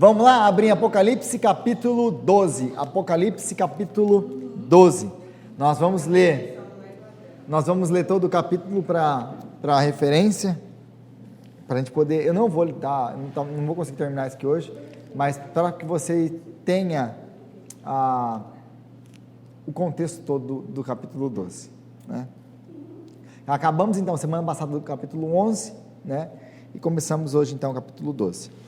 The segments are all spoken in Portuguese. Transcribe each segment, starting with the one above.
Vamos lá, abrir Apocalipse capítulo 12. Apocalipse capítulo 12. Nós vamos ler todo o capítulo para referência, para a gente poder, eu não vou conseguir terminar isso aqui hoje, mas para que você tenha o contexto todo do capítulo 12, né? Acabamos então semana passada do capítulo 11, né? E começamos hoje então o capítulo 12.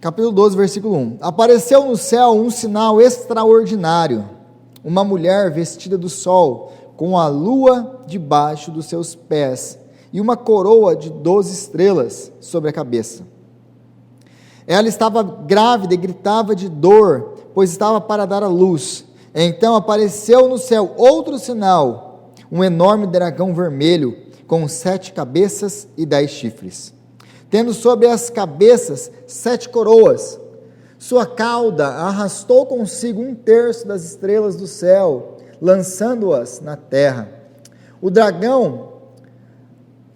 Capítulo 12, versículo 1. Apareceu no céu um sinal extraordinário, uma mulher vestida do sol, com a lua debaixo dos seus pés, e uma coroa de 12 estrelas sobre a cabeça. Ela estava grávida e gritava de dor, pois estava para dar à luz. Então apareceu no céu outro sinal, um enorme dragão vermelho, com 7 cabeças e 10 chifres, tendo sobre as cabeças 7 coroas. Sua cauda arrastou consigo 1/3 das estrelas do céu, lançando-as na terra. O dragão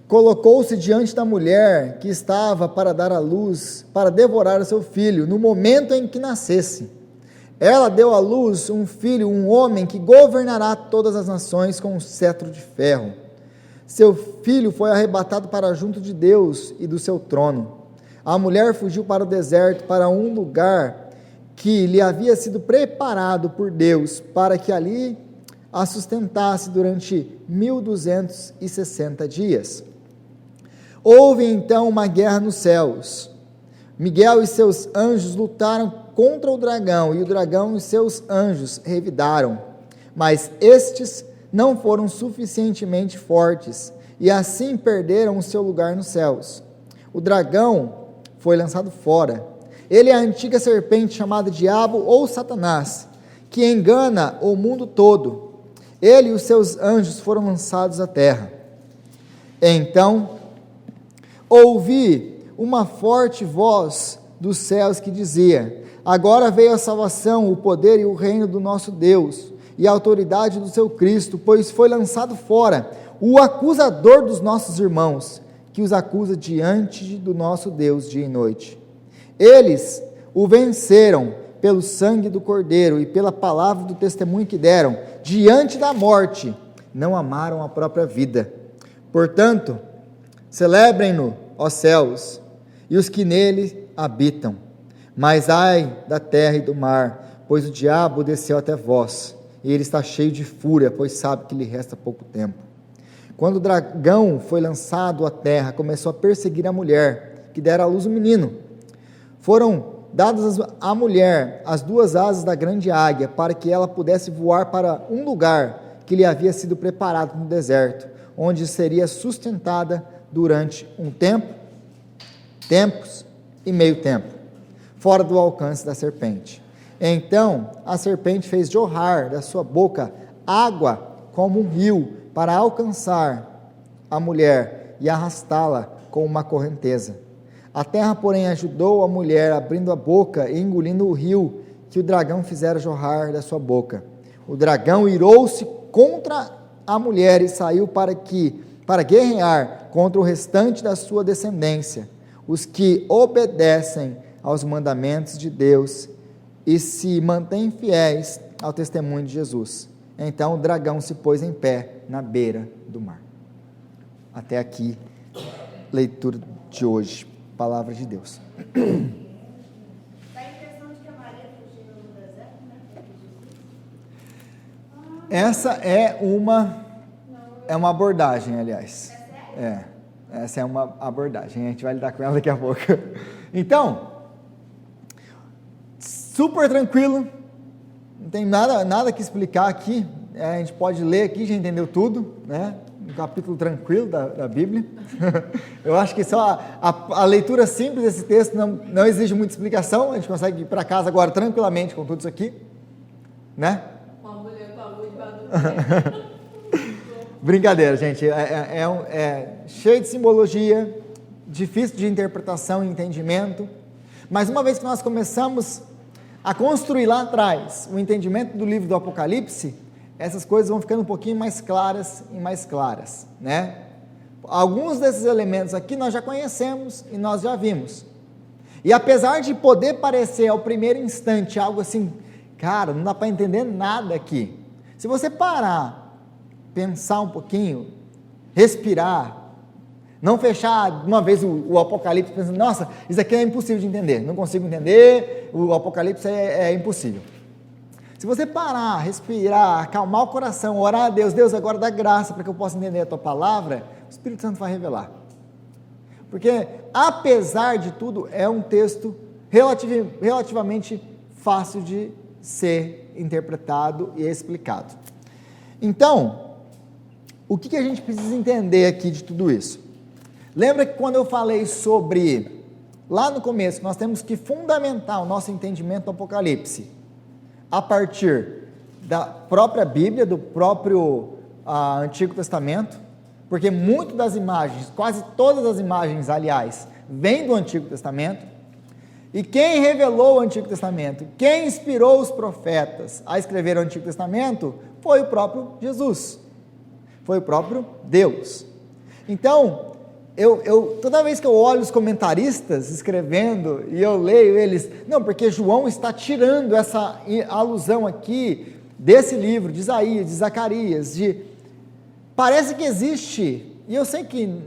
colocou-se diante da mulher que estava para dar à luz, para devorar o seu filho, no momento em que nascesse. Ela deu à luz um filho, um homem que governará todas as nações com um cetro de ferro. Seu filho foi arrebatado para junto de Deus e do seu trono. A mulher fugiu para o deserto, para um lugar que lhe havia sido preparado por Deus, para que ali a sustentasse durante 1260 dias. Houve então uma guerra nos céus. Miguel e seus anjos lutaram contra o dragão, e o dragão e seus anjos revidaram, mas estes não foram suficientemente fortes, e assim perderam o seu lugar nos céus. O dragão foi lançado fora. Ele é a antiga serpente chamada Diabo ou Satanás, que engana o mundo todo. Ele e os seus anjos foram lançados à terra. Então, ouvi uma forte voz dos céus que dizia: agora veio a salvação, o poder e o reino do nosso Deus, e a autoridade do seu Cristo, pois foi lançado fora o acusador dos nossos irmãos, que os acusa diante do nosso Deus dia e noite. Eles o venceram pelo sangue do Cordeiro e pela palavra do testemunho que deram, diante da morte, não amaram a própria vida. Portanto, celebrem-no, ó céus, e os que nele habitam. Mas ai da terra e do mar, pois o diabo desceu até vós, e ele está cheio de fúria, pois sabe que lhe resta pouco tempo. Quando o dragão foi lançado à terra, começou a perseguir a mulher, que dera à luz um menino. Foram dadas à mulher as 2 asas da grande águia, para que ela pudesse voar para um lugar que lhe havia sido preparado no deserto, onde seria sustentada durante um tempo, tempos e meio tempo, fora do alcance da serpente. Então a serpente fez jorrar da sua boca água como um rio, para alcançar a mulher e arrastá-la com uma correnteza. A terra, porém, ajudou a mulher, abrindo a boca e engolindo o rio que o dragão fizera jorrar da sua boca. O dragão irou-se contra a mulher e saiu para guerrear contra o restante da sua descendência, os que obedecem aos mandamentos de Deus e se mantêm fiéis ao testemunho de Jesus. Então o dragão se pôs em pé na beira do mar. Até aqui, leitura de hoje, palavra de Deus. Essa é uma abordagem, aliás. Essa é uma abordagem, a gente vai lidar com ela daqui a pouco. Então, super tranquilo, não tem nada que explicar aqui, a gente pode ler aqui, já entendeu tudo, né? Um capítulo tranquilo da Bíblia. Eu acho que só a leitura simples desse texto não exige muita explicação, a gente consegue ir para casa agora tranquilamente com tudo isso aqui, né? Uma mulher com a luz do Brincadeira, gente, é cheio de simbologia, difícil de interpretação e entendimento, mas uma vez que nós começamos a construir lá atrás o entendimento do livro do Apocalipse, essas coisas vão ficando um pouquinho mais claras e mais claras, né? Alguns desses elementos aqui nós já conhecemos e nós já vimos. E apesar de poder parecer ao primeiro instante algo assim, cara, não dá para entender nada aqui. Se você parar, pensar um pouquinho, respirar, não fechar uma vez o Apocalipse pensando, nossa, isso aqui é impossível de entender, não consigo entender, o Apocalipse é impossível. Se você parar, respirar, acalmar o coração, orar a Deus, Deus agora dá graça para que eu possa entender a tua palavra, o Espírito Santo vai revelar. Porque, apesar de tudo, é um texto relativamente fácil de ser interpretado e explicado. Então, o que a gente precisa entender aqui de tudo isso? Lembra que quando eu falei sobre, lá no começo, nós temos que fundamentar o nosso entendimento do Apocalipse a partir da própria Bíblia, do próprio Antigo Testamento, porque muitas das imagens, quase todas as imagens, aliás, vêm do Antigo Testamento, e quem revelou o Antigo Testamento, quem inspirou os profetas a escrever o Antigo Testamento, foi o próprio Jesus, foi o próprio Deus. Então, toda vez que eu olho os comentaristas escrevendo, e eu leio eles, não, porque João está tirando essa alusão aqui, desse livro, de Isaías, de Zacarias, parece que existe, e eu sei que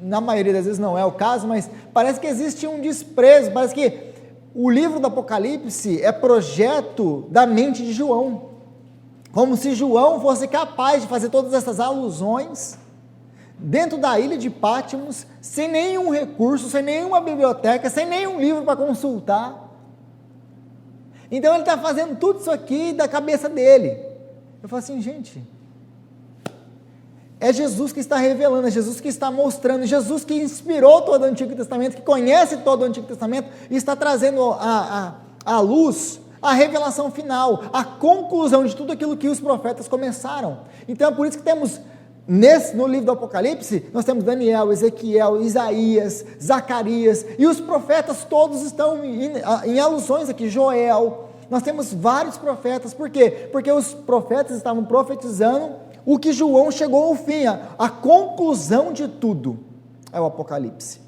na maioria das vezes não é o caso, mas parece que existe um desprezo, parece que o livro do Apocalipse é projeto da mente de João, como se João fosse capaz de fazer todas essas alusões, dentro da ilha de Patmos, sem nenhum recurso, sem nenhuma biblioteca, sem nenhum livro para consultar. Então ele está fazendo tudo isso aqui da cabeça dele. Eu falo assim, gente, é Jesus que está revelando, é Jesus que está mostrando, Jesus que inspirou todo o Antigo Testamento, que conhece todo o Antigo Testamento e está trazendo à luz a revelação final, a conclusão de tudo aquilo que os profetas começaram. Então é por isso que temos no livro do Apocalipse, nós temos Daniel, Ezequiel, Isaías, Zacarias, e os profetas todos estão em alusões aqui, Joel, nós temos vários profetas, por quê? Porque os profetas estavam profetizando o que João chegou ao fim, a conclusão de tudo, é o Apocalipse.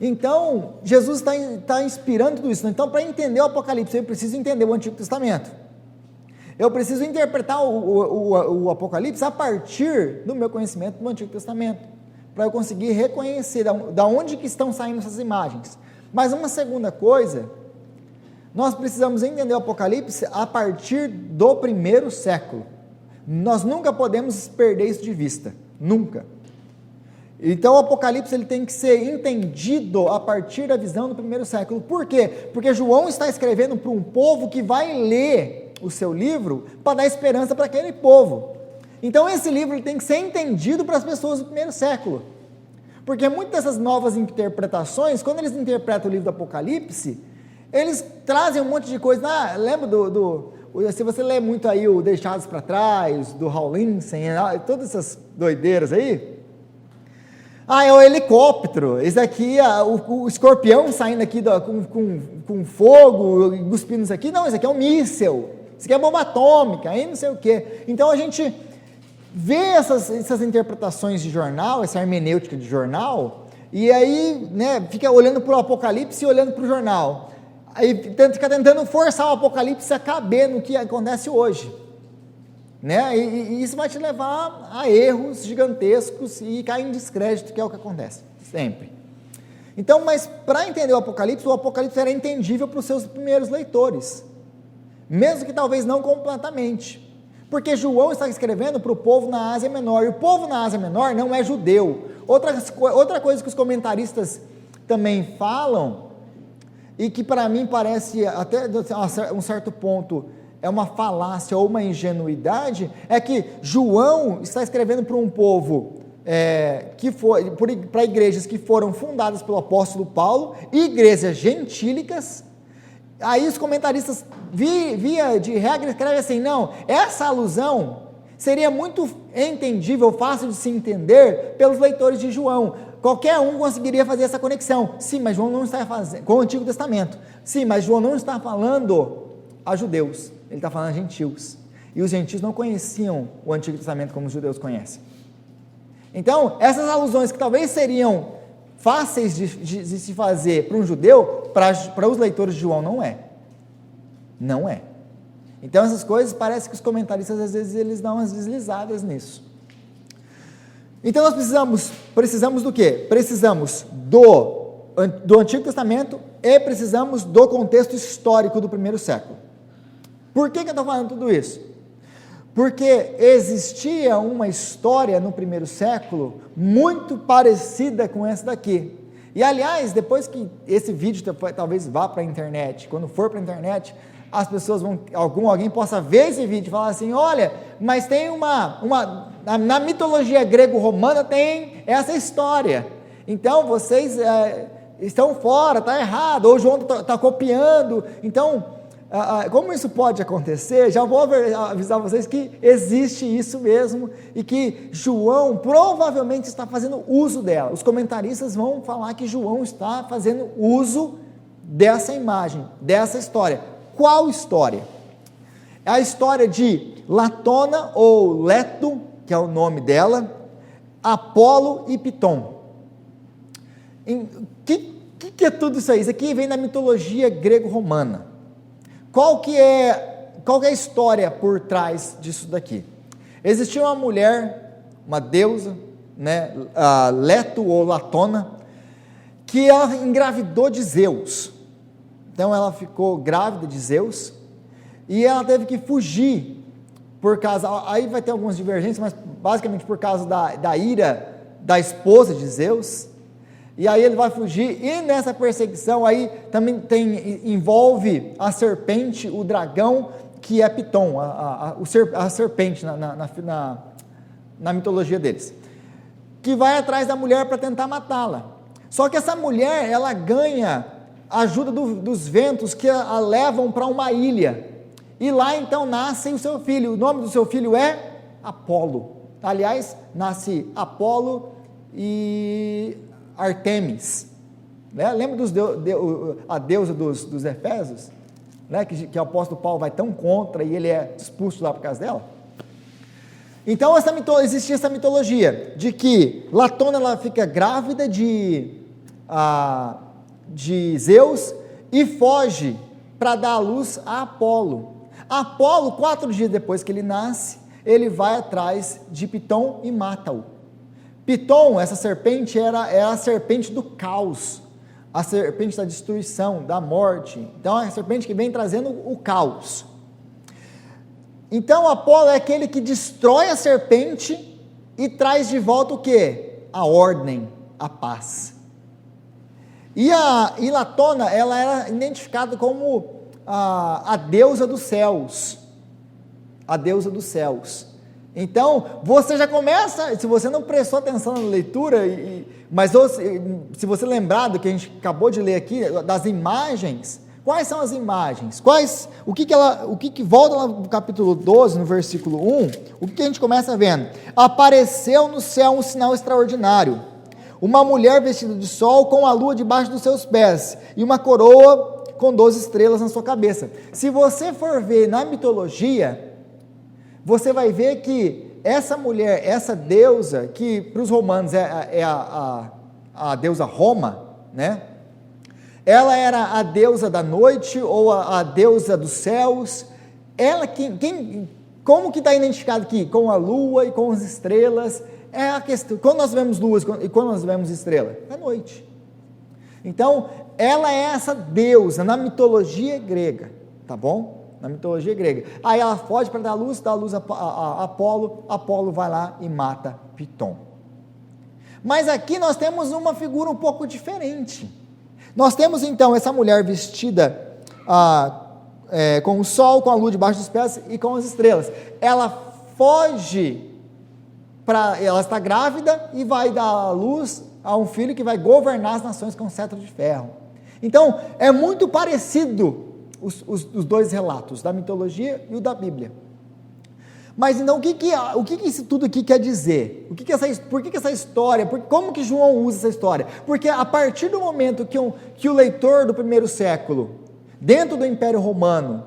Então, Jesus está inspirando tudo isso, então para entender o Apocalipse, eu preciso entender o Antigo Testamento. Eu preciso interpretar o Apocalipse a partir do meu conhecimento do Antigo Testamento, para eu conseguir reconhecer da onde que estão saindo essas imagens. Mas uma segunda coisa, nós precisamos entender o Apocalipse a partir do primeiro século. Nós nunca podemos perder isso de vista, nunca. Então o Apocalipse ele tem que ser entendido a partir da visão do primeiro século. Por quê? Porque João está escrevendo para um povo que vai ler o seu livro para dar esperança para aquele povo. Então esse livro ele tem que ser entendido para as pessoas do primeiro século, porque muitas dessas novas interpretações, quando eles interpretam o livro do Apocalipse, eles trazem um monte de coisa. Lembra se você lê muito aí o Deixados para Trás, do Hal Lindsey, todas essas doideiras aí, é o helicóptero, esse aqui, o escorpião saindo aqui com fogo, cuspindo isso aqui, não, esse aqui é um míssil, isso aqui é bomba atômica, aí não sei o que. Então a gente vê essas interpretações de jornal, essa hermenêutica de jornal, e aí fica olhando para o Apocalipse e olhando para o jornal, aí fica tentando forçar o Apocalipse a caber no que acontece hoje. E isso vai te levar a erros gigantescos e cair em descrédito, que é o que acontece, sempre. Então, mas para entender o Apocalipse era entendível para os seus primeiros leitores, mesmo que talvez não completamente, porque João está escrevendo para o povo na Ásia Menor, e o povo na Ásia Menor não é judeu. Outra coisa que os comentaristas também falam, e que para mim parece até um certo ponto é uma falácia ou uma ingenuidade, é que João está escrevendo para um povo para igrejas que foram fundadas pelo apóstolo Paulo, igrejas gentílicas. Aí os comentaristas, via de regra, escrevem assim, não, essa alusão seria muito entendível, fácil de se entender pelos leitores de João, qualquer um conseguiria fazer essa conexão. Sim, mas João não está fazendo, com o Antigo Testamento, sim, mas João não está falando a judeus, ele está falando a gentios, e os gentios não conheciam o Antigo Testamento como os judeus conhecem. Então, essas alusões que talvez seriam fáceis de se fazer para um judeu, para os leitores de João não é. Não é. Então, essas coisas, parece que os comentaristas, às vezes, eles dão umas deslizadas nisso. Então, nós precisamos do quê? Precisamos do Antigo Testamento e precisamos do contexto histórico do primeiro século. Por que eu estou falando tudo isso? Porque existia uma história no primeiro século muito parecida com essa daqui. E, aliás, depois que esse vídeo talvez vá para a internet, quando for para a internet, as pessoas alguém possa ver esse vídeo e falar assim, olha, mas tem na mitologia grego-romana tem essa história, então vocês estão fora, está errado, ou João está copiando. Então, como isso pode acontecer, já vou avisar vocês que existe isso mesmo, e que João provavelmente está fazendo uso dela. Os comentaristas vão falar que João está fazendo uso dessa imagem, dessa história. Qual história? É a história de Latona ou Leto, que é o nome dela, Apolo e Piton. O que é tudo isso aí? Isso aqui vem da mitologia grego-romana. Qual que é a história por trás disso daqui? Existia uma mulher, uma deusa, né, Leto ou Latona, que ela engravidou de Zeus. Então ela ficou grávida de Zeus e ela teve que fugir por causa, aí vai ter algumas divergências, mas basicamente por causa da ira da esposa de Zeus. E aí ele vai fugir, e nessa perseguição aí também envolve a serpente, o dragão, que é Piton, a serpente na mitologia deles, que vai atrás da mulher para tentar matá-la. Só que essa mulher, ela ganha a ajuda dos ventos que a levam para uma ilha, e lá então nasce o seu filho. O nome do seu filho é Apolo. Aliás, nasce Apolo e Artemis, né? Lembra a deusa dos Efésios, né? que o apóstolo Paulo vai tão contra e ele é expulso lá por causa dela. Então existia essa mitologia de que Latona ela fica grávida de Zeus e foge para dar a luz a Apolo. Apolo, 4 dias depois que ele nasce, ele vai atrás de Piton e mata-o. Piton, essa serpente, era a serpente do caos, a serpente da destruição, da morte. Então é a serpente que vem trazendo o caos. Então Apolo é aquele que destrói a serpente e traz de volta o quê? A ordem, a paz. E Latona, ela era identificada como a deusa dos céus, a deusa dos céus. Então, você já começa, se você não prestou atenção na leitura, mas se você lembrar do que a gente acabou de ler aqui, das imagens, quais são as imagens? O que volta lá no capítulo 12, no versículo 1, o que a gente começa vendo? Apareceu no céu um sinal extraordinário, uma mulher vestida de sol com a lua debaixo dos seus pés, e uma coroa com 12 estrelas na sua cabeça. Se você for ver na mitologia, você vai ver que essa mulher, essa deusa, que para os romanos é a deusa Roma, né? Ela era a deusa da noite, ou a deusa dos céus. Ela, como que está identificado aqui? Com a lua e com as estrelas. É a questão, quando nós vemos luas e quando nós vemos estrela? É noite. Então, ela é essa deusa na mitologia grega, tá bom? Na mitologia grega. Aí ela foge para dar luz a Apolo, Apolo vai lá e mata Piton. Mas aqui nós temos uma figura um pouco diferente. Nós temos então essa mulher vestida com o sol, com a lua debaixo dos pés e com as estrelas. Ela foge, ela está grávida e vai dar à luz a um filho que vai governar as nações com cetro de ferro. Então, é muito parecido os dois relatos, da mitologia e o da Bíblia. Mas então, o que isso tudo aqui quer dizer? Por que essa história? Como que João usa essa história? Porque a partir do momento que o leitor do primeiro século, dentro do Império Romano,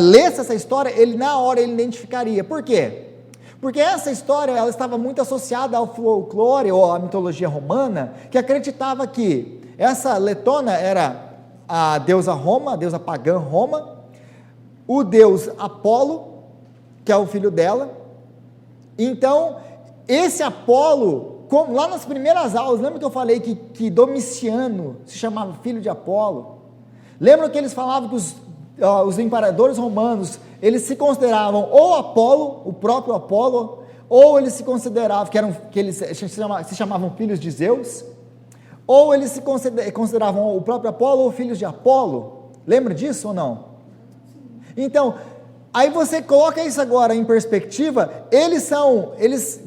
lesse essa história, ele na hora ele identificaria. Por quê? Porque essa história ela estava muito associada ao folclore ou à mitologia romana, que acreditava que essa Letona era a deusa Roma, a deusa pagã Roma, o deus Apolo, que é o filho dela. Então, esse Apolo, lá nas primeiras aulas, lembra que eu falei que Domiciano se chamava filho de Apolo? Lembra que eles falavam que os imperadores romanos, eles se consideravam ou Apolo, o próprio Apolo, ou eles se consideravam que eles se chamavam filhos de Zeus, ou eles se consideravam o próprio Apolo ou filhos de Apolo? Lembra disso ou não? Então, aí você coloca isso agora em perspectiva,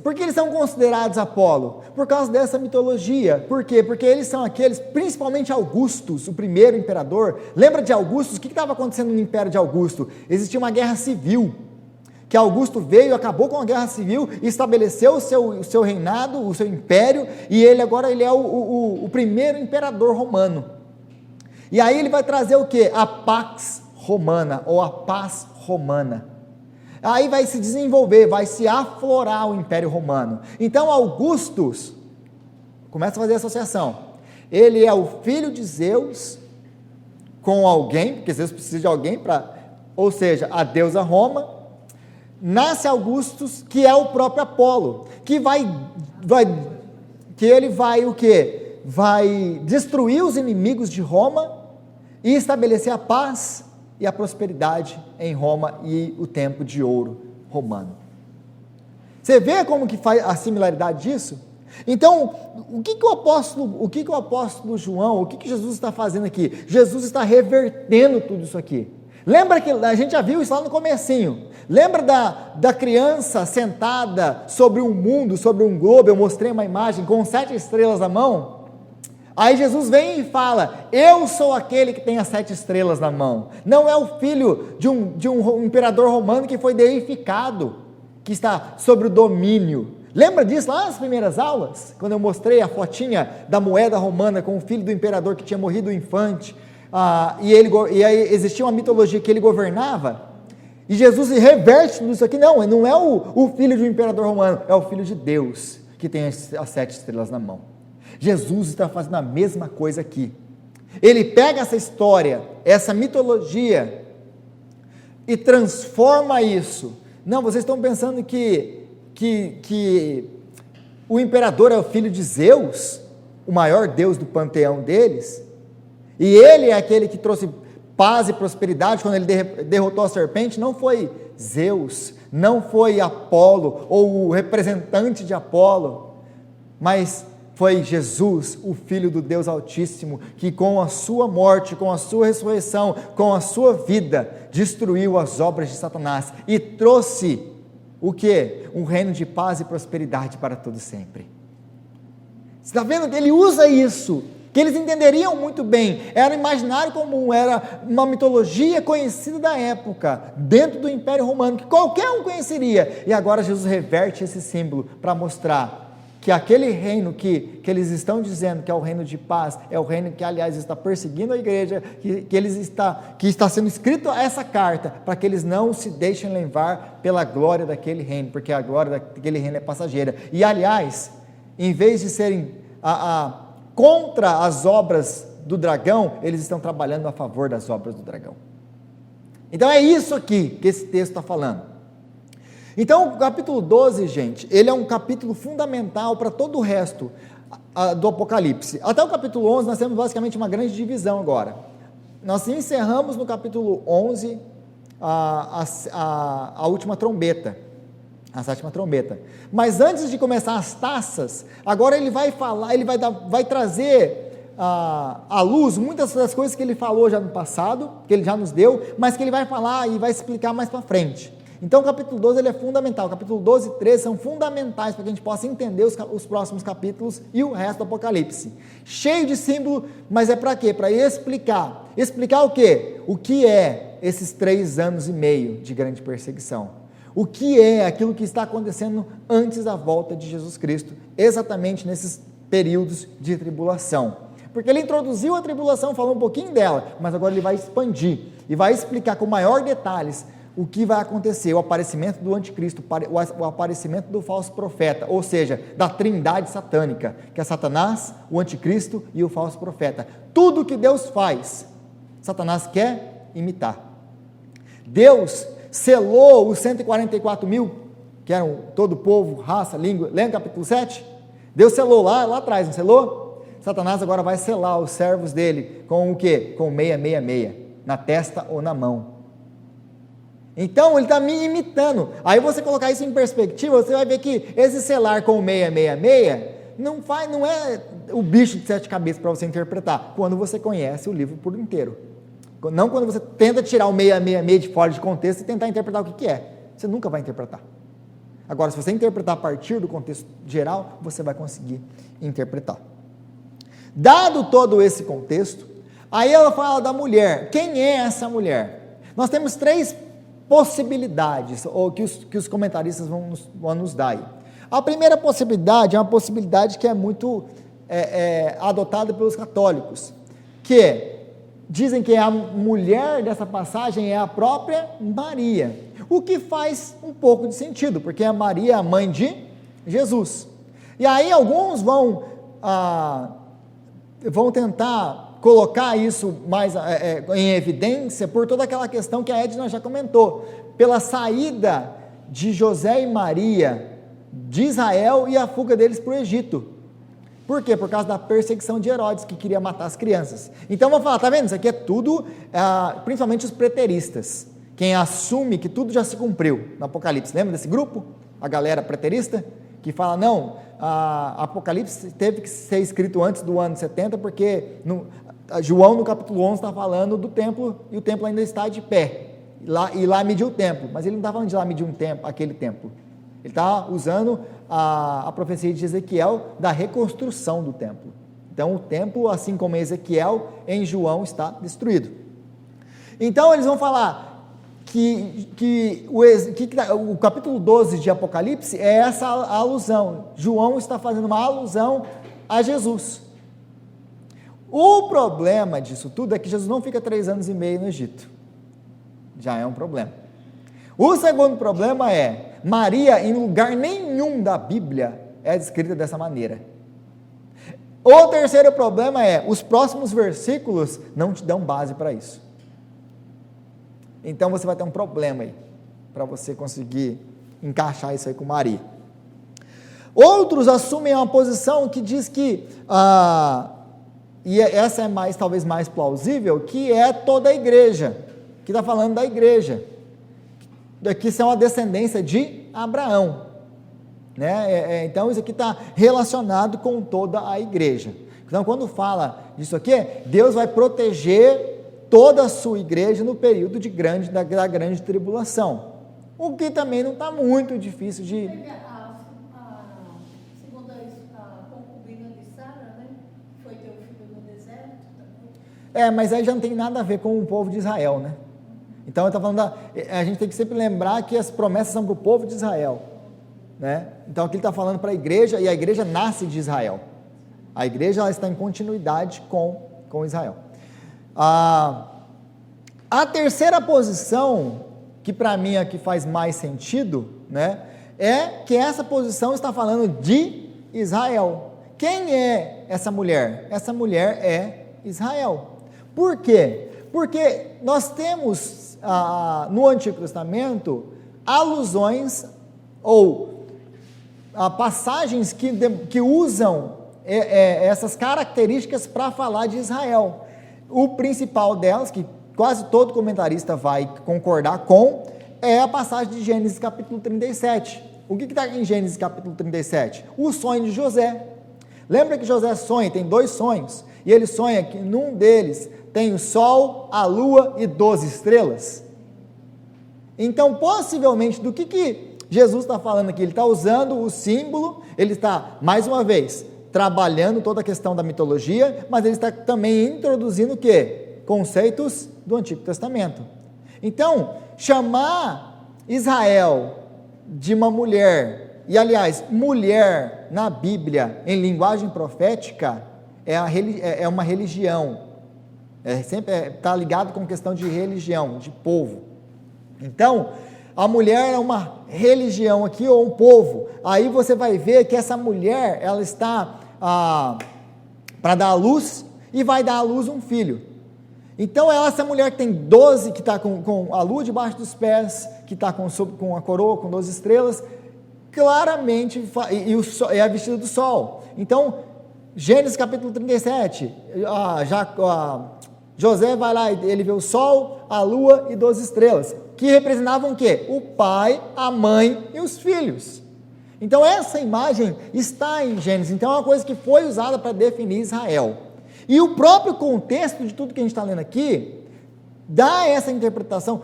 por que eles são considerados Apolo? Por causa dessa mitologia. Por quê? Porque eles são aqueles, principalmente Augustus, o primeiro imperador. Lembra de Augustus? O que estava acontecendo no Império de Augusto? Existia uma guerra civil, que Augusto veio, acabou com a guerra civil, estabeleceu o seu reinado, o seu império, e ele é o primeiro imperador romano. E aí ele vai trazer o quê? A Pax Romana, ou a paz romana. Aí vai se desenvolver, vai se aflorar o Império Romano. Então Augustus começa a fazer associação. Ele é o filho de Zeus com alguém, porque Zeus precisa de alguém ou seja, a deusa Roma. Nasce Augustus, que é o próprio Apolo, que ele vai o quê? Vai destruir os inimigos de Roma e estabelecer a paz e a prosperidade em Roma e o tempo de ouro romano. Você vê como que faz a similaridade disso? Então, o que o apóstolo João, o que Jesus está fazendo aqui? Jesus está revertendo tudo isso aqui. Lembra que a gente já viu isso lá no comecinho? Lembra da criança sentada sobre um mundo, sobre um globo? Eu mostrei uma imagem com 7 estrelas na mão. Aí Jesus vem e fala: eu sou aquele que tem as 7 estrelas na mão. Não é o filho de um imperador romano que foi deificado, que está sobre o domínio. Lembra disso lá nas primeiras aulas? Quando eu mostrei a fotinha da moeda romana com o filho do imperador que tinha morrido infante, e aí existia uma mitologia que ele governava, e Jesus reverte tudo isso aqui. Não é o filho de um imperador romano, é o filho de Deus que tem as 7 estrelas na mão. Jesus está fazendo a mesma coisa aqui. Ele pega essa história, essa mitologia, e transforma isso. Não, vocês estão pensando que o imperador é o filho de Zeus, o maior deus do panteão deles, e ele é aquele que trouxe paz e prosperidade quando ele derrotou a serpente? Não foi Zeus, não foi Apolo, ou o representante de Apolo, mas foi Jesus, o Filho do Deus Altíssimo, que com a sua morte, com a sua ressurreição, com a sua vida, destruiu as obras de Satanás e trouxe o quê? Um reino de paz e prosperidade para todo sempre. Você está vendo que ele usa isso, que eles entenderiam muito bem, era um imaginário comum, era uma mitologia conhecida da época, dentro do Império Romano, que qualquer um conheceria, e agora Jesus reverte esse símbolo para mostrar que aquele reino que eles estão dizendo que é o reino de paz, é o reino que aliás está perseguindo a igreja, que está sendo escrito essa carta, para que eles não se deixem levar pela glória daquele reino, porque a glória daquele reino é passageira, e aliás, em vez de serem contra as obras do dragão, eles estão trabalhando a favor das obras do dragão. Então é isso aqui que esse texto está falando. Então o capítulo 12, gente, ele é um capítulo fundamental para todo o resto do Apocalipse. Até o capítulo 11 nós temos basicamente uma grande divisão agora. Nós encerramos no capítulo 11 a última trombeta, a 7ª trombeta. Mas antes de começar as taças, agora ele vai falar, vai trazer à luz muitas das coisas que ele falou já no passado, que ele já nos deu, mas que ele vai falar e vai explicar mais para frente. Então o capítulo 12 ele é fundamental, o capítulo 12 e 13 são fundamentais para que a gente possa entender os próximos capítulos e o resto do Apocalipse. Cheio de símbolo, mas é para quê? Para explicar. Explicar o quê? O que é esses 3 anos e meio de grande perseguição? O que é aquilo que está acontecendo antes da volta de Jesus Cristo, exatamente nesses períodos de tribulação? Porque ele introduziu a tribulação, falou um pouquinho dela, mas agora ele vai expandir e vai explicar com maior detalhes o que vai acontecer? O aparecimento do anticristo, o aparecimento do falso profeta, ou seja, da trindade satânica, que é Satanás, o anticristo e o falso profeta. Tudo que Deus faz, Satanás quer imitar. Deus selou os 144 mil, que eram todo o povo, raça, língua, lembra capítulo 7? Deus selou lá atrás, não selou? Satanás agora vai selar os servos dele com o quê? Com 666, na testa ou na mão. Então ele está me imitando. Aí você colocar isso em perspectiva, você vai ver que esse selar com 666 não é o bicho de 7 cabeças para você interpretar, quando você conhece o livro por inteiro. Não quando você tenta tirar o 666 de fora de contexto e tentar interpretar o que é. Você nunca vai interpretar. Agora, se você interpretar a partir do contexto geral, você vai conseguir interpretar. Dado todo esse contexto, aí ela fala da mulher. Quem é essa mulher? Nós temos 3 possibilidades, ou que os comentaristas vão nos dar aí. A primeira possibilidade é uma possibilidade que é muito adotada pelos católicos, que dizem que a mulher dessa passagem é a própria Maria, o que faz um pouco de sentido, porque a Maria é a mãe de Jesus. E aí alguns vão tentar colocar isso mais em evidência por toda aquela questão que a Edna já comentou, pela saída de José e Maria de Israel e a fuga deles para o Egito. Por quê? Por causa da perseguição de Herodes, que queria matar as crianças. Então vamos falar, tá vendo? Isso aqui é tudo, principalmente os preteristas, quem assume que tudo já se cumpriu no Apocalipse. Lembra desse grupo? A galera preterista, que fala, não, Apocalipse teve que ser escrito antes do ano 70, porque João no capítulo 11 está falando do templo, e o templo ainda está de pé, e lá mediu o templo, mas ele não está falando de lá medir aquele templo, ele está usando a profecia de Ezequiel da reconstrução do templo. Então o templo, assim como Ezequiel, em João está destruído. Então eles vão falar que o capítulo 12 de Apocalipse é essa alusão. João está fazendo uma alusão a Jesus. O problema disso tudo é que Jesus não fica 3 anos e meio no Egito. Já é um problema. O segundo problema é, Maria em lugar nenhum da Bíblia é descrita dessa maneira. O terceiro problema é, os próximos versículos não te dão base para isso. Então você vai ter um problema aí, para você conseguir encaixar isso aí com Maria. Outros assumem uma posição que diz que, e essa é talvez mais plausível, que é toda a igreja, que está falando da igreja, que são a descendência de Abraão, né? Então isso aqui está relacionado com toda a igreja. Então quando fala disso aqui, Deus vai proteger toda a sua igreja no período da grande tribulação, o que também não está muito difícil de... Segundo a concubina de Sara, né? Foi teu filho no deserto também. Mas aí já não tem nada a ver com o povo de Israel, né? Então ele está falando, a gente tem que sempre lembrar que as promessas são para o povo de Israel, né? Então aqui ele está falando para a igreja, e a igreja nasce de Israel, a igreja ela está em continuidade com Israel. A terceira posição, que para mim aqui faz mais sentido, né, é que essa posição está falando de Israel. Quem é essa mulher? Essa mulher é Israel. Por quê? Porque nós temos no Antigo Testamento alusões ou passagens que usam essas características para falar de Israel. O principal delas, que quase todo comentarista vai concordar com, é a passagem de Gênesis capítulo 37. O que está em Gênesis capítulo 37? O sonho de José. Lembra que José sonha, tem 2 sonhos, e ele sonha que num deles tem o sol, a lua e 12 estrelas. Então, possivelmente, do que Jesus está falando aqui? Ele está usando o símbolo, ele está, mais uma vez, trabalhando toda a questão da mitologia, mas ele está também introduzindo o quê? Conceitos do Antigo Testamento. Então, chamar Israel de uma mulher, e aliás, mulher na Bíblia, em linguagem profética, é uma religião, sempre está ligado com questão de religião, de povo. Então, a mulher é uma religião aqui, ou um povo. Aí você vai ver que essa mulher, ela está para dar à luz, e vai dar à luz um filho. Então, essa mulher que tem 12, que está com a lua debaixo dos pés, que está com a coroa, com 12 estrelas, claramente, é a vestida do sol. Então, Gênesis capítulo 37, José vai lá, ele vê o sol, a lua e 12 estrelas, que representavam o quê? O pai, a mãe e os filhos. Então essa imagem está em Gênesis, então é uma coisa que foi usada para definir Israel. E o próprio contexto de tudo que a gente está lendo aqui, dá essa interpretação,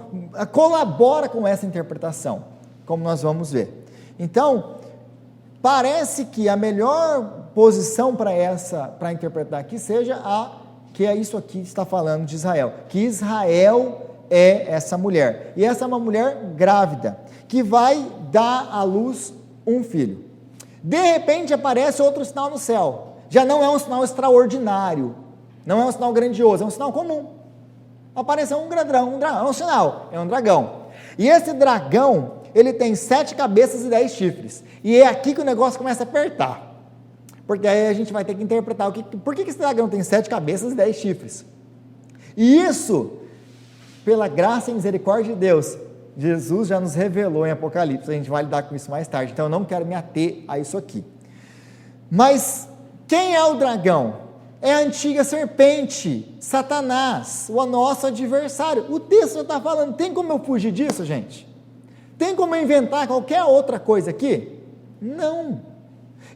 colabora com essa interpretação, como nós vamos ver. Então, parece que a melhor posição para interpretar aqui seja que é isso aqui que está falando de Israel, que Israel é essa mulher, e essa é uma mulher grávida, que vai dar à luz um filho. De repente aparece outro sinal no céu, já não é um sinal extraordinário, não é um sinal grandioso, é um sinal comum. Apareceu um dragão, é um sinal, é um dragão, e esse dragão, ele tem 7 cabeças e 10 chifres, e é aqui que o negócio começa a apertar, porque aí a gente vai ter que interpretar por que esse dragão tem 7 cabeças e 10 chifres, e isso, pela graça e misericórdia de Deus, Jesus já nos revelou em Apocalipse, a gente vai lidar com isso mais tarde, então eu não quero me ater a isso aqui. Mas, quem é o dragão? É a antiga serpente, Satanás, o nosso adversário. O texto já está falando, tem como eu fugir disso, gente? Tem como eu inventar qualquer outra coisa aqui? Não.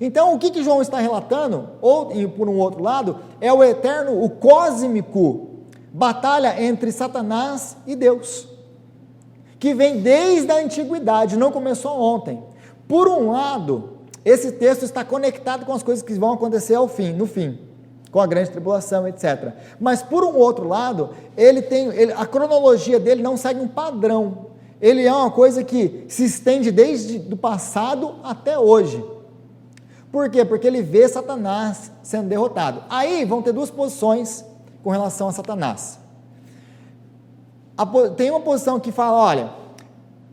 Então, o que João está relatando, ou por um outro lado, é o eterno, o cósmico, batalha entre Satanás e Deus, que vem desde a antiguidade, não começou ontem. Por um lado, esse texto está conectado com as coisas que vão acontecer no fim, com a grande tribulação, etc. Mas por um outro lado, a cronologia dele não segue um padrão, ele é uma coisa que se estende desde o passado até hoje. Por quê? Porque ele vê Satanás sendo derrotado. Aí vão ter duas posições com relação a Satanás. Tem uma posição que fala, olha,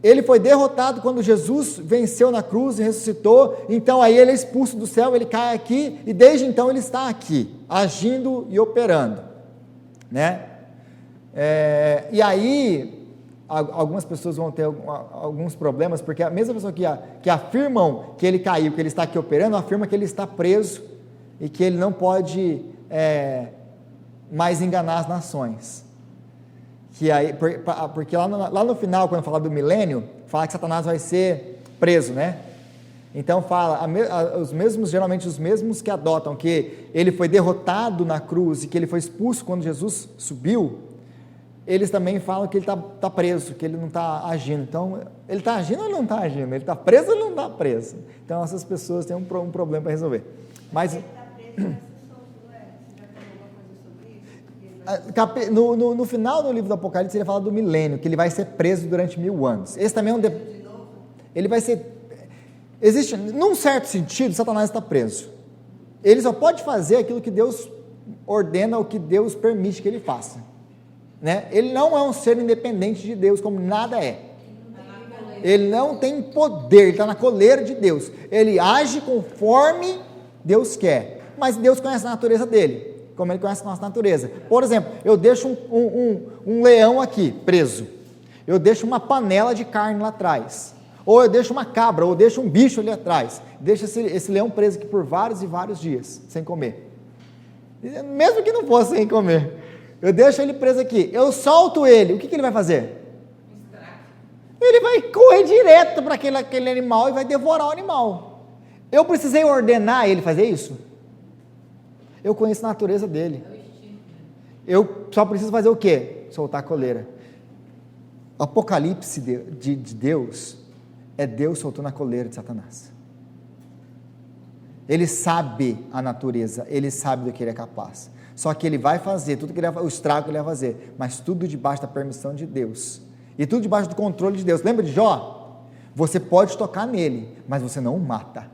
ele foi derrotado quando Jesus venceu na cruz e ressuscitou, então aí ele é expulso do céu, ele cai aqui, e desde então ele está aqui, agindo e operando, né? E aí, algumas pessoas vão ter alguns problemas, porque a mesma pessoa que afirmam que ele caiu, que ele está aqui operando, afirma que ele está preso, e que ele não pode mais enganar as nações. Porque lá no final, quando fala do milênio, fala que Satanás vai ser preso, né? Então fala, geralmente os mesmos que adotam que ele foi derrotado na cruz e que ele foi expulso quando Jesus subiu, eles também falam que ele está preso, que ele não está agindo. Então, ele está agindo ou não está agindo? Ele está preso ou não está preso? Então, essas pessoas têm um problema para resolver. Mas ele está preso, No final do livro do Apocalipse, ele fala do milênio, que ele vai ser preso durante 1000 anos. Esse também é ele vai ser... Existe, num certo sentido, Satanás está preso. Ele só pode fazer aquilo que Deus ordena, ou que Deus permite que ele faça, né? Ele não é um ser independente de Deus, como nada é. Ele não tem poder, ele está na coleira de Deus. Ele age conforme Deus quer, mas Deus conhece a natureza dele, como ele conhece a nossa natureza. Por exemplo, eu deixo um leão aqui, preso, eu deixo uma panela de carne lá atrás, ou eu deixo uma cabra, ou eu deixo um bicho ali atrás, deixo esse leão preso aqui por vários e vários dias, sem comer, mesmo que não fosse sem comer, eu deixo ele preso aqui, eu solto ele, o que ele vai fazer? Ele vai correr direto para aquele animal e vai devorar o animal. Eu precisei ordenar ele fazer isso? Eu conheço a natureza dele. Eu só preciso fazer o quê? Soltar a coleira. O Apocalipse de Deus é Deus soltando a coleira de Satanás. Ele sabe a natureza, ele sabe do que ele é capaz. Só que ele vai fazer tudo que ele vai, o estrago que ele vai fazer, mas tudo debaixo da permissão de Deus. E tudo debaixo do controle de Deus. Lembra de Jó? Você pode tocar nele, mas você não o mata.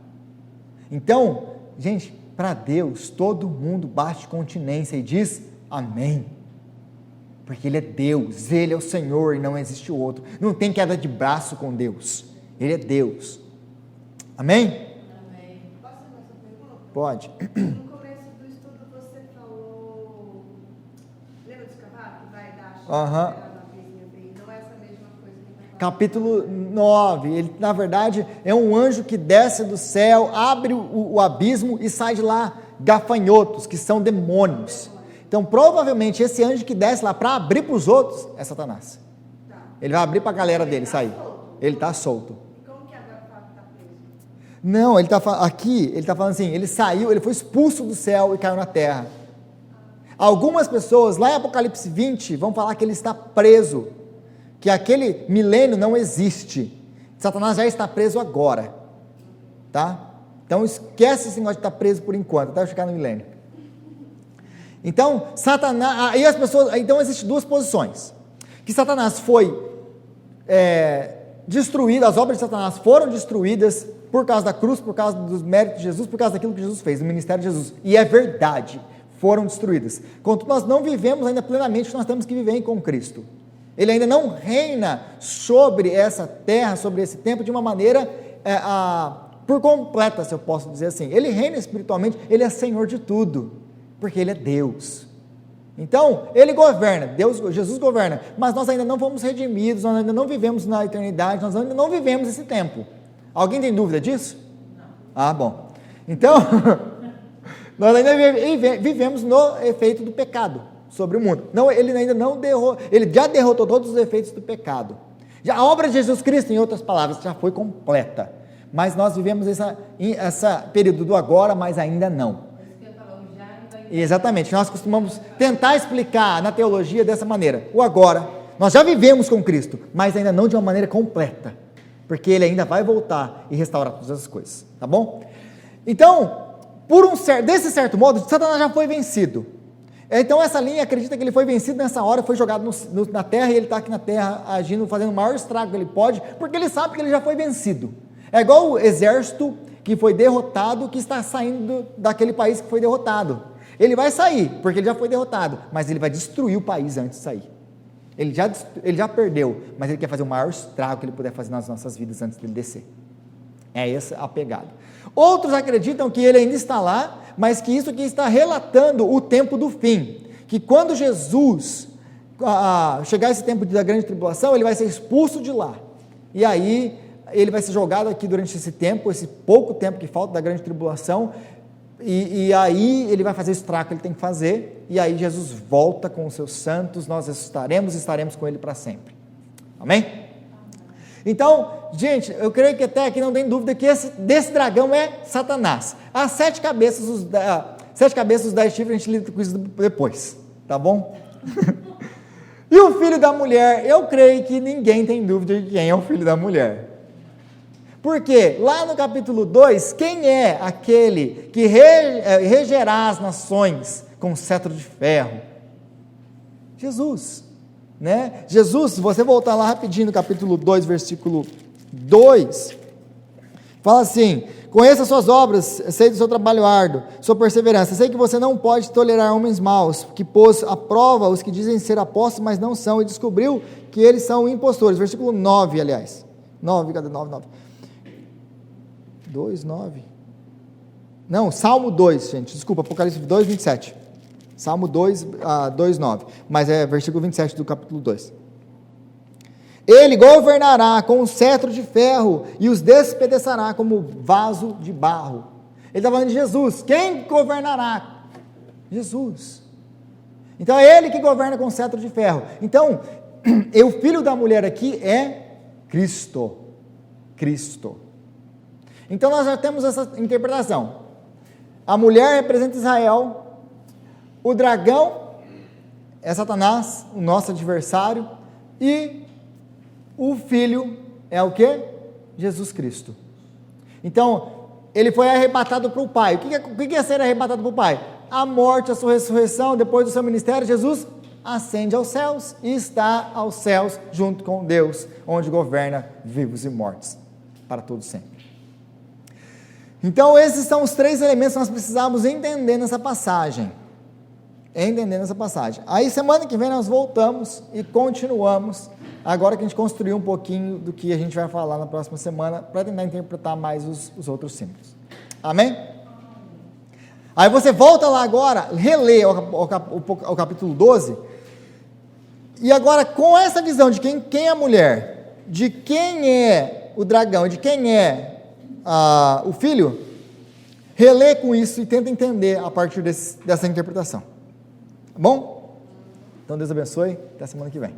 Então, gente, para Deus, todo mundo bate continência e diz amém. Porque Ele é Deus, Ele é o Senhor e não existe outro. Não tem queda de braço com Deus. Ele é Deus. Amém? Amém. Posso fazer essa pergunta? Pode. No começo do estudo você falou, lembra dos cavalos que vai dar a chave na vizinha dele? Não é essa mesma coisa que está falando? Capítulo 9, ele na verdade é um anjo que desce do céu, abre o abismo e sai de lá gafanhotos, que são demônios. Então provavelmente esse anjo que desce lá para abrir para os outros é Satanás. Tá. Ele vai abrir para a galera dele sair. Ele está solto. Como que agora está preso? Não, ele está falando assim, ele saiu, ele foi expulso do céu e caiu na terra. Algumas pessoas, lá em Apocalipse 20, vão falar que ele está preso, que aquele milênio não existe. Satanás já está preso agora, tá? Então esquece esse negócio de estar preso por enquanto, até chegar no milênio. Então, Satanás, aí as pessoas, então existem duas posições, que Satanás foi destruído, as obras de Satanás foram destruídas por causa da cruz, por causa dos méritos de Jesus, por causa daquilo que Jesus fez, do ministério de Jesus, e é verdade, foram destruídas. Contudo, nós não vivemos ainda plenamente o que nós temos que viver com Cristo. Ele ainda não reina sobre essa terra, sobre esse tempo, de uma maneira por completa, se eu posso dizer assim. Ele reina espiritualmente, ele é Senhor de tudo, porque ele é Deus. Então, ele governa, Jesus governa, mas nós ainda não fomos redimidos, nós ainda não vivemos na eternidade, nós ainda não vivemos esse tempo. Alguém tem dúvida disso? Não. Ah, bom. Então, nós ainda vivemos no efeito do pecado sobre o mundo. Não, ele ainda não derrotou, ele já derrotou todos os efeitos do pecado. Já a obra de Jesus Cristo, em outras palavras, já foi completa. Mas nós vivemos esse período do agora, mas ainda não. Exatamente, nós costumamos tentar explicar na teologia dessa maneira, o agora, nós já vivemos com Cristo, mas ainda não de uma maneira completa, porque Ele ainda vai voltar e restaurar todas as coisas, tá bom? Então, desse certo modo, Satanás já foi vencido. Então essa linha acredita que ele foi vencido nessa hora, foi jogado na terra, e ele está aqui na terra agindo, fazendo o maior estrago que ele pode, porque ele sabe que ele já foi vencido. É igual o exército que foi derrotado, que está saindo daquele país que foi derrotado. Ele vai sair, porque ele já foi derrotado, mas ele vai destruir o país antes de sair. Ele já perdeu, mas ele quer fazer o maior estrago que ele puder fazer nas nossas vidas antes dele descer. É essa a pegada. Outros acreditam que ele ainda está lá, mas que isso aqui está relatando o tempo do fim, que quando Jesus chegar esse tempo da grande tribulação, ele vai ser expulso de lá, e aí ele vai ser jogado aqui durante esse tempo, esse pouco tempo que falta da grande tribulação, e aí ele vai fazer o estrago que ele tem que fazer, e aí Jesus volta com os seus santos, nós ressuscitaremos e estaremos com ele para sempre. Amém? Então, gente, eu creio que até aqui não tem dúvida que desse dragão é Satanás. As 7 cabeças, os 10 chifres, a gente lida com isso depois, tá bom? E o filho da mulher, eu creio que ninguém tem dúvida de quem é o filho da mulher. Porque lá no capítulo 2, quem é aquele que regerá as nações com cetro de ferro? Jesus, né? Jesus, se você voltar lá rapidinho no capítulo 2, versículo 2, fala assim: conheça suas obras, sei do seu trabalho árduo, sua perseverança, sei que você não pode tolerar homens maus, que pôs à prova os que dizem ser apóstolos, mas não são, e descobriu que eles são impostores. Versículo 9, aliás, 9, cadê 9? 2, 9. Não, Salmo 2, gente, desculpa, Apocalipse 2, 27. Salmo 2, 2, 9. Mas é versículo 27 do capítulo 2. Ele governará com um cetro de ferro e os despedaçará como vaso de barro. Ele está falando de Jesus. Quem governará? Jesus. Então é ele que governa com cetro de ferro. Então, o filho da mulher aqui é Cristo. Cristo. Então nós já temos essa interpretação. A mulher representa Israel, o dragão é Satanás, o nosso adversário, e o filho é o quê? Jesus Cristo. Então, ele foi arrebatado para o Pai. O que é ser arrebatado para o Pai? A morte, a sua ressurreição, depois do seu ministério, Jesus ascende aos céus e está aos céus junto com Deus, onde governa vivos e mortos para todo sempre. Então esses são os 3 elementos que nós precisamos entender nessa passagem. entendendo essa passagem. Aí semana que vem nós voltamos e continuamos, agora que a gente construiu um pouquinho do que a gente vai falar na próxima semana, para tentar interpretar mais os outros símbolos. Amém? Aí você volta lá agora, relê o capítulo 12, e agora com essa visão de quem é a mulher, de quem é o dragão, de quem é o filho, relê com isso e tenta entender a partir dessa interpretação. Tá bom? Então Deus abençoe, até semana que vem.